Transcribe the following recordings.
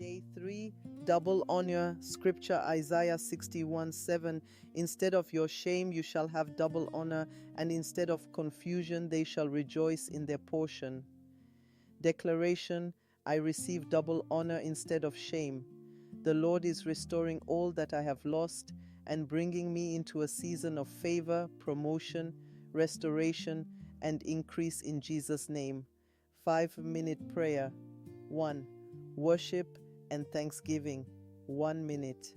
Day 3, double honor, scripture Isaiah 61:7. Instead of your shame, you shall have double honor, and instead of confusion, they shall rejoice in their portion. Declaration, I receive double honor instead of shame. The Lord is restoring all that I have lost and bringing me into a season of favor, promotion, restoration, and increase in Jesus' name. 5-minute prayer. 1. Worship and thanksgiving. 1 minute.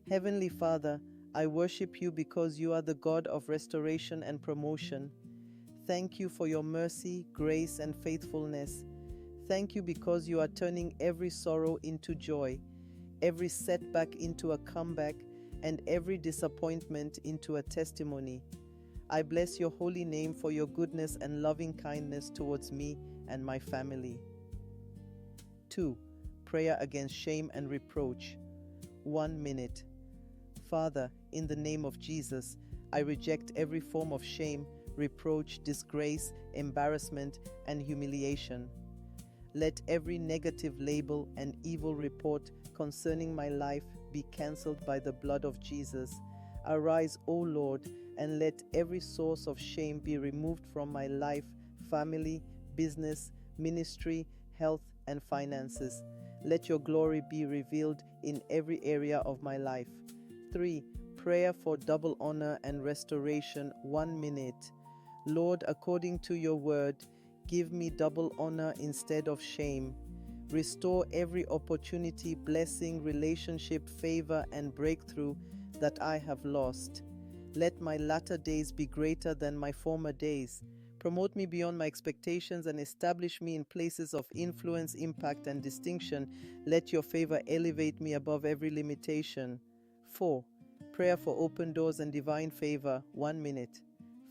Heavenly Father, I worship you because you are the God of restoration and promotion. Thank you for your mercy, grace, and faithfulness. Thank you because you are turning every sorrow into joy, every setback into a comeback, and every disappointment into a testimony. I bless your holy name for your goodness and loving kindness towards me and my family. 2. Prayer against shame and reproach. 1 minute. Father, in the name of Jesus, I reject every form of shame, reproach, disgrace, embarrassment, and humiliation. Let every negative label and evil report concerning my life be cancelled by the blood of Jesus. Arise, O Lord, and let every source of shame be removed from my life, family, business, ministry, health, and finances. Let your glory be revealed in every area of my life. 3. Prayer for double honor and restoration. 1 minute. Lord, according to your word, give me double honor instead of shame. Restore every opportunity, blessing, relationship, favor, and breakthrough that I have lost. Let my latter days be greater than my former days. Promote me beyond my expectations and establish me in places of influence, impact, and distinction. Let your favor elevate me above every limitation. 4. Prayer for open doors and divine favor. 1 minute.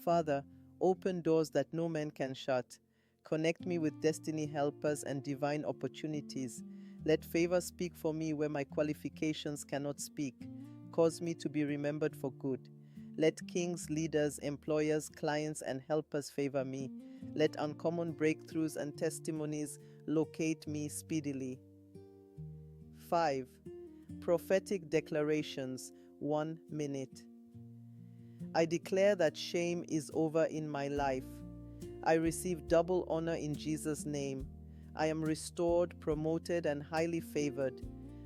Father, open doors that no man can shut. Connect me with destiny helpers and divine opportunities. Let favor speak for me where my qualifications cannot speak. Cause me to be remembered for good. Let kings, leaders, employers, clients, and helpers favor me. Let uncommon breakthroughs and testimonies locate me speedily. 5. Prophetic declarations. 1 minute. I declare that shame is over in my life. I receive double honor in Jesus' name. I am restored, promoted, and highly favored.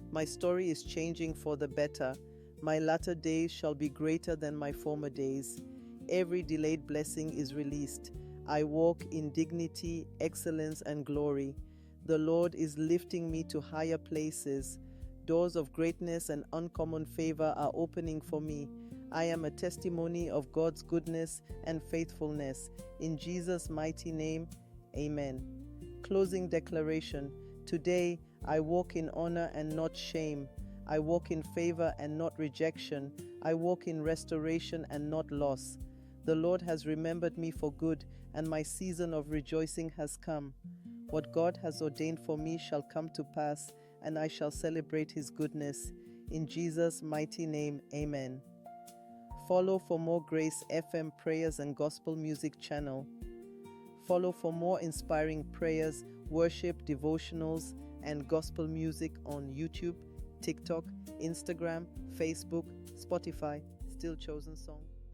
My story is changing for the better. My latter days shall be greater than my former days. Every delayed blessing is released. I walk in dignity, excellence, and glory. The Lord is lifting me to higher places. Doors of greatness and uncommon favor are opening for me. I am a testimony of God's goodness and faithfulness. In Jesus' mighty name, amen. Closing declaration. Today, I walk in honor and not shame. I walk in favor and not rejection. I walk in restoration and not loss. The Lord has remembered me for good, and my season of rejoicing has come. What God has ordained for me shall come to pass, and I shall celebrate His goodness. In Jesus' mighty name, amen. Follow for more Grace FM prayers and gospel music channel. Follow for more inspiring prayers, worship, devotionals, and gospel music on YouTube, TikTok, Instagram, Facebook, Spotify, Still Chosen Song.